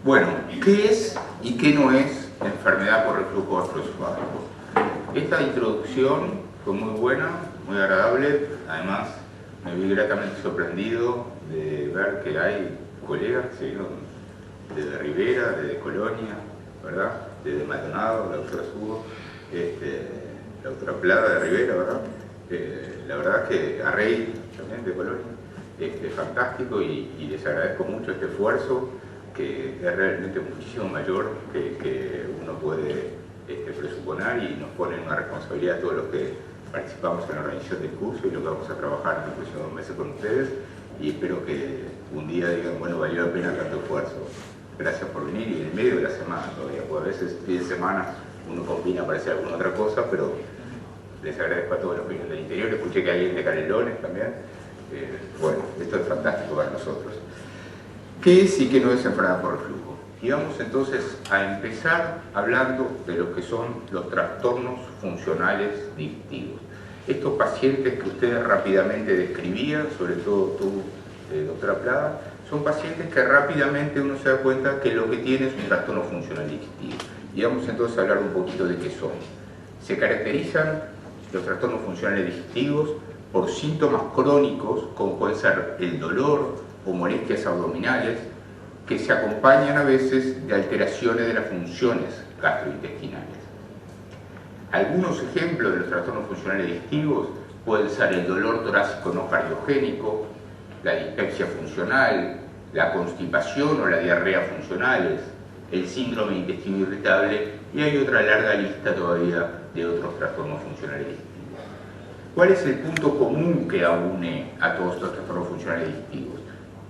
Bueno, ¿qué es y qué no es enfermedad por reflujo gastroesofágico? Esta introducción fue muy buena, muy agradable. Además, me vi gratamente sorprendido de ver que hay colegas que se vieron desde Rivera, desde Colonia, ¿verdad? Desde Maldonado, la doctora Sugo, la doctora Plada de Rivera, ¿verdad? La verdad que a Rey también de Colonia, fantástico, y les agradezco mucho este esfuerzo, que es realmente muchísimo mayor que uno puede presuponer, y nos pone una responsabilidad a todos los que participamos en la organización del curso y lo que vamos a trabajar en los próximos meses con ustedes, y espero que un día digan, bueno, valió la pena tanto esfuerzo. Gracias por venir, y en el medio de la semana todavía, porque a veces fin de semana uno combina para hacer alguna otra cosa, pero les agradezco a todos los que vienen del interior. Escuché que hay alguien de Canelones también. Bueno, esto es fantástico para nosotros. ¿Qué es y qué no es enfermedad por reflujo? Y vamos entonces a empezar hablando de lo que son los trastornos funcionales digestivos. Estos pacientes que ustedes rápidamente describían, sobre todo tú, doctora Plada, son pacientes que rápidamente uno se da cuenta que lo que tiene es un trastorno funcional digestivo. Y vamos entonces a hablar un poquito de qué son. Se caracterizan los trastornos funcionales digestivos por síntomas crónicos, como puede ser el dolor o molestias abdominales, que se acompañan a veces de alteraciones de las funciones gastrointestinales. Algunos ejemplos de los trastornos funcionales digestivos pueden ser el dolor torácico no cardiogénico, la dispepsia funcional, la constipación o la diarrea funcionales, el síndrome de intestino irritable, y hay otra larga lista todavía de otros trastornos funcionales digestivos. ¿Cuál es el punto común que une a todos estos trastornos funcionales digestivos?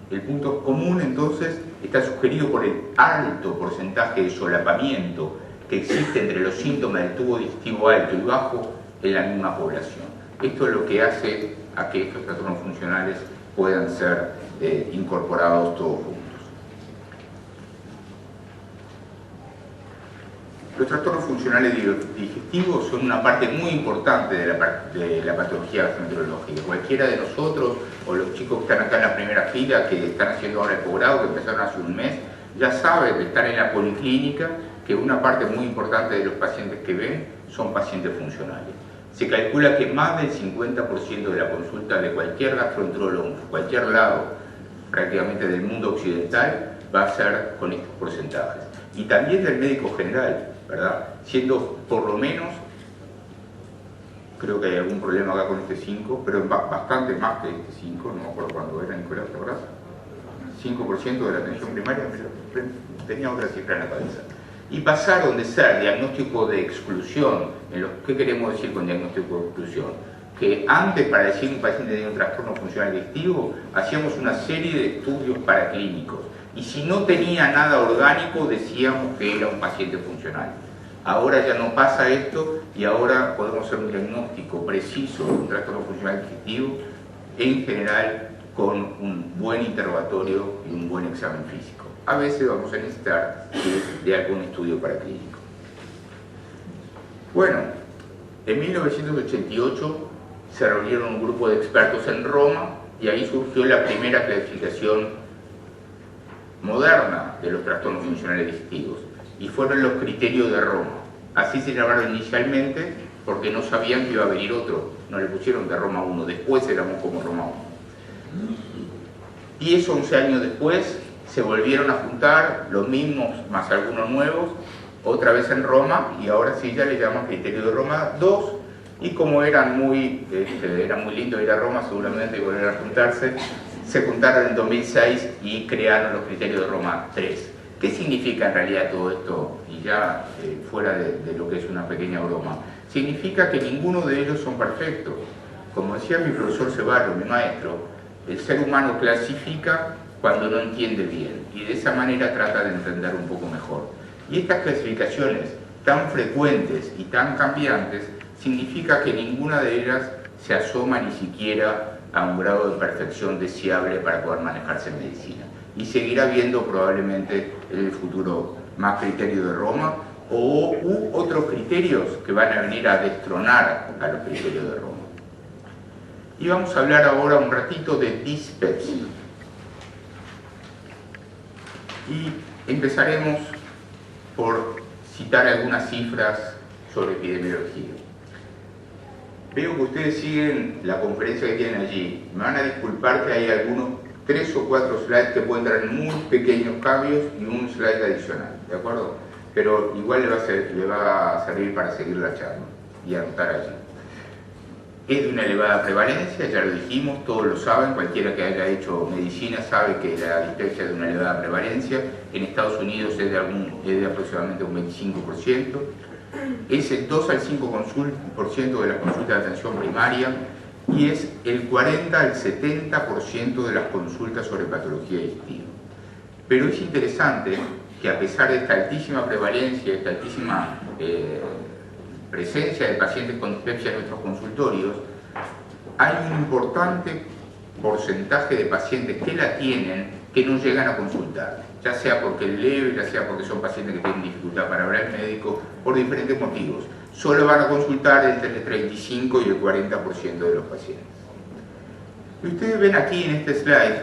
El punto común, entonces, está sugerido por el alto porcentaje de solapamiento que existe entre los síntomas del tubo digestivo alto y bajo en la misma población. Esto es lo que hace a que estos trastornos funcionales puedan ser incorporados todos juntos. Los trastornos funcionales digestivos son una parte muy importante de la patología gastroenterológica. Cualquiera de nosotros, o los chicos que están acá en la primera fila, que están haciendo ahora el posgrado, que empezaron hace un mes, ya saben de estar en la policlínica que una parte muy importante de los pacientes que ven son pacientes funcionales. Se calcula que más del 50% de la consulta de cualquier gastroenterólogo, en cualquier lado prácticamente del mundo occidental, va a ser con estos porcentajes. Y también del médico general, ¿verdad? Siendo por lo menos, creo que hay algún problema acá con este 5, pero bastante más que este 5, no me acuerdo cuándo era, Nicolás, ¿verdad? 5% de la atención primaria, tenía otra cifra en la cabeza. Y pasaron de ser diagnóstico de exclusión, ¿qué queremos decir con diagnóstico de exclusión? Que antes, para decir que un paciente tenía un trastorno funcional digestivo, hacíamos una serie de estudios paraclínicos, y si no tenía nada orgánico decíamos que era un paciente funcional. Ahora ya no pasa esto, y ahora podemos hacer un diagnóstico preciso de un trastorno funcional digestivo, en general con un buen interrogatorio y un buen examen físico. A veces vamos a necesitar de algún estudio paraclínico. Bueno, en 1988 se reunieron un grupo de expertos en Roma, y ahí surgió la primera clasificación moderna de los trastornos funcionales digestivos, y fueron los criterios de Roma. Así se llamaron inicialmente porque no sabían que iba a venir otro, no le pusieron de Roma 1, después éramos como Roma 1. 10 o 11 años después se volvieron a juntar los mismos más algunos nuevos, otra vez en Roma, y ahora sí ya le llaman criterio de Roma 2, y como era muy lindo ir a Roma, seguramente volver a juntarse, se juntaron en 2006 y crearon los criterios de Roma 3. ¿Qué significa en realidad todo esto? Y ya fuera de lo que es una pequeña broma, significa que ninguno de ellos son perfectos. Como decía mi profesor Ceballos, mi maestro, el ser humano clasifica cuando no entiende bien, y de esa manera trata de entender un poco mejor. Y estas clasificaciones tan frecuentes y tan cambiantes significa que ninguna de ellas se asoma ni siquiera a un grado de perfección deseable para poder manejarse en medicina. Y seguirá habiendo probablemente en el futuro más criterios de Roma u otros criterios que van a venir a destronar a los criterios de Roma. Y vamos a hablar ahora un ratito de dispepsia. Y Empezaremos por citar algunas cifras sobre epidemiología. Veo que ustedes siguen la conferencia que tienen allí. Me van a disculpar que hay algunos 3 o 4 slides que pueden traer muy pequeños cambios y un slide adicional, ¿de acuerdo? Pero igual le va a servir para seguir la charla y anotar allí. Es de una elevada prevalencia, ya lo dijimos, todos lo saben, cualquiera que haya hecho medicina sabe que la dispepsia es de una elevada prevalencia. En Estados Unidos es de aproximadamente un 25%. Es el 2 al 5% de las consultas de atención primaria y es el 40 al 70% de las consultas sobre patología digestiva. Pero es interesante que a pesar de esta altísima prevalencia, esta altísima presencia de pacientes con dispepsia en nuestros consultorios, hay un importante porcentaje de pacientes que la tienen que no llegan a consultar, ya sea porque es leve, ya sea porque son pacientes que tienen dificultad para hablar al médico, por diferentes motivos. Solo van a consultar entre el 35 y el 40% de los pacientes. Y ustedes ven aquí en este slide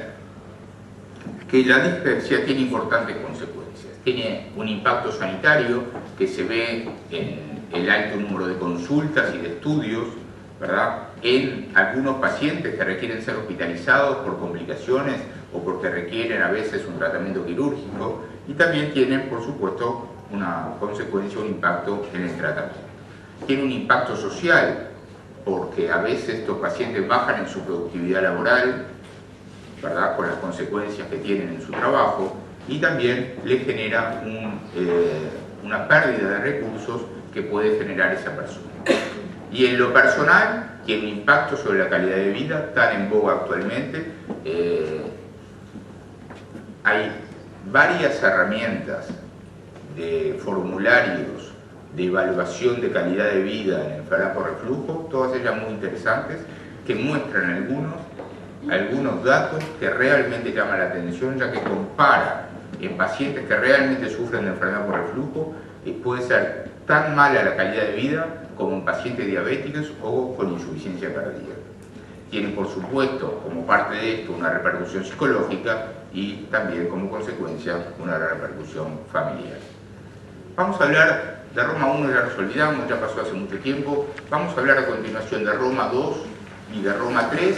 que la dispepsia tiene importantes consecuencias. Tiene un impacto sanitario que se ve en el alto número de consultas y de estudios, ¿verdad?, en algunos pacientes que requieren ser hospitalizados por complicaciones o porque requieren a veces un tratamiento quirúrgico, y también tienen, por supuesto, una consecuencia, un impacto en el tratamiento. Tiene un impacto social, porque a veces estos pacientes bajan en su productividad laboral, ¿verdad?, con las consecuencias que tienen en su trabajo, y también le genera una pérdida de recursos que puede generar esa persona. Y en lo personal, tiene un impacto sobre la calidad de vida, tan en boga actualmente. Hay varias herramientas de formularios de evaluación de calidad de vida en enfermedad por reflujo, todas ellas muy interesantes, que muestran algunos datos que realmente llaman la atención, ya que compara en pacientes que realmente sufren de enfermedad por reflujo, puede ser tan mala la calidad de vida como en pacientes diabéticos o con insuficiencia cardíaca. Tiene, por supuesto, como parte de esto, una repercusión psicológica y también, como consecuencia, una repercusión familiar. Vamos a hablar de Roma 1, ya nos olvidamos, ya pasó hace mucho tiempo. Vamos a hablar a continuación de Roma 2 y de Roma 3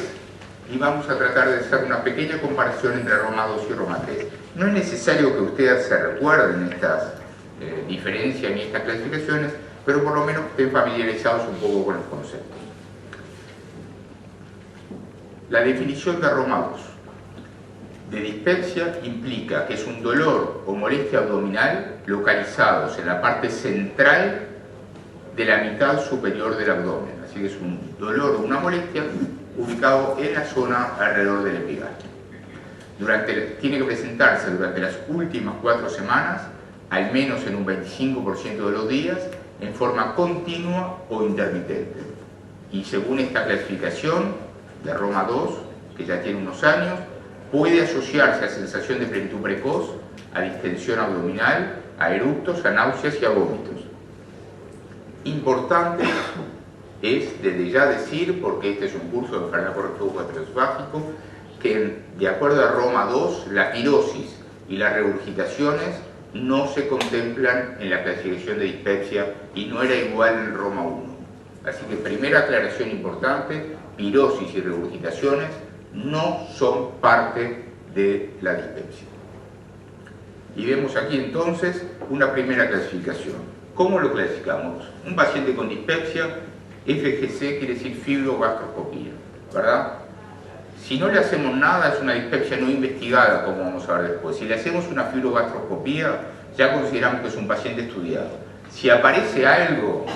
y vamos a tratar de hacer una pequeña comparación entre Roma 2 y Roma 3. No es necesario que ustedes se recuerden estas diferencias ni estas clasificaciones, pero por lo menos estén familiarizados un poco con los conceptos. La definición de Roma 2 de dispepsia implica que es un dolor o molestia abdominal localizados en la parte central de la mitad superior del abdomen. Así que es un dolor o una molestia ubicado en la zona alrededor del epigastrio. Tiene que presentarse durante las últimas 4 semanas, al menos en un 25% de los días, en forma continua o intermitente. Y según esta clasificación de Roma 2, que ya tiene unos años, puede asociarse a sensación de plenitud precoz, a distensión abdominal, a eructos, a náuseas y a vómitos. Importante es desde ya decir, porque este es un curso de enfermedad por reflujo gastroesofágico, que de acuerdo a Roma 2, la pirosis y las regurgitaciones no se contemplan en la clasificación de dispepsia y no era igual en Roma 1. Así que primera aclaración importante, pirosis y regurgitaciones no son parte de la dispepsia. Y vemos aquí entonces una primera clasificación. ¿Cómo lo clasificamos? Un paciente con dispepsia, FGC quiere decir fibrogastroscopía, ¿verdad? Si no le hacemos nada, es una dispepsia no investigada, como vamos a ver después. Si le hacemos una fibrogastroscopía, ya consideramos que es un paciente estudiado. Si aparece algo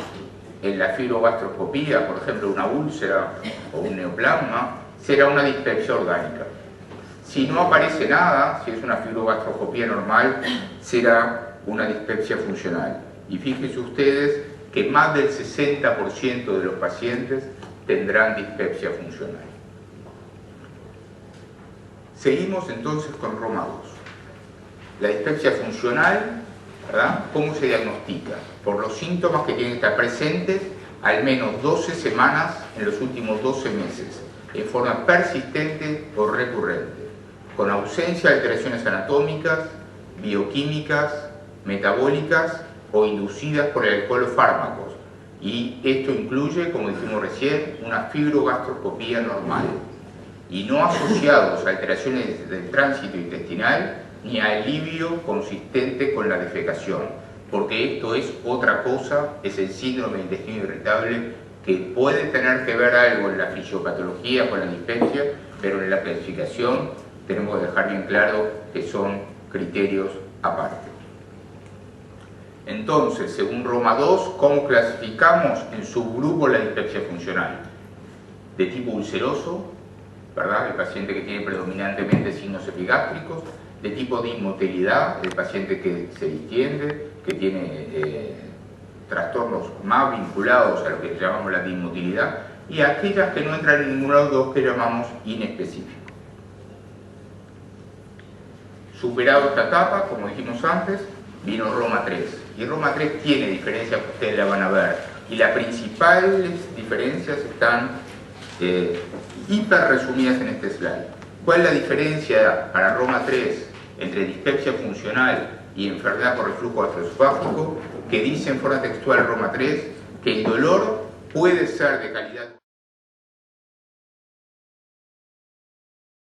en la fibrogastroscopía, por ejemplo una úlcera o un neoplasma, será una dispepsia orgánica. Si no aparece nada, si es una fibrogastroscopía normal, será una dispepsia funcional. Y fíjense ustedes que más del 60% de los pacientes tendrán dispepsia funcional. Seguimos entonces con Roma 2. La dispepsia funcional, ¿verdad?, ¿cómo se diagnostica? Por los síntomas que tienen que estar presentes al menos 12 semanas en los últimos 12 meses, en forma persistente o recurrente, con ausencia de alteraciones anatómicas, bioquímicas, metabólicas o inducidas por el alcohol o fármacos. Y esto incluye, como dijimos recién, una fibrogastroscopía normal y no asociados a alteraciones del tránsito intestinal ni a alivio consistente con la defecación, porque esto es otra cosa, es el síndrome de intestino irritable, que puede tener que ver algo en la fisiopatología con la dispepsia, pero en la clasificación tenemos que dejar bien claro que son criterios aparte. Entonces, según Roma II, ¿cómo clasificamos en subgrupo la dispepsia funcional? De tipo ulceroso, ¿verdad? El paciente que tiene predominantemente signos epigástricos. De tipo dismotilidad, el paciente que se distiende, que tiene trastornos más vinculados a lo que llamamos la dismotilidad, y aquellas que no entran en ninguno de los dos, que llamamos inespecífico. Superado esta etapa, como dijimos antes, vino Roma III. Y Roma III tiene diferencias que ustedes la van a ver. Y las principales diferencias están hiper resumidas en este slide. ¿Cuál es la diferencia para Roma III entre dispepsia funcional y enfermedad por reflujo gastroesofágico? Que dice en forma textual Roma III que el dolor puede ser de calidad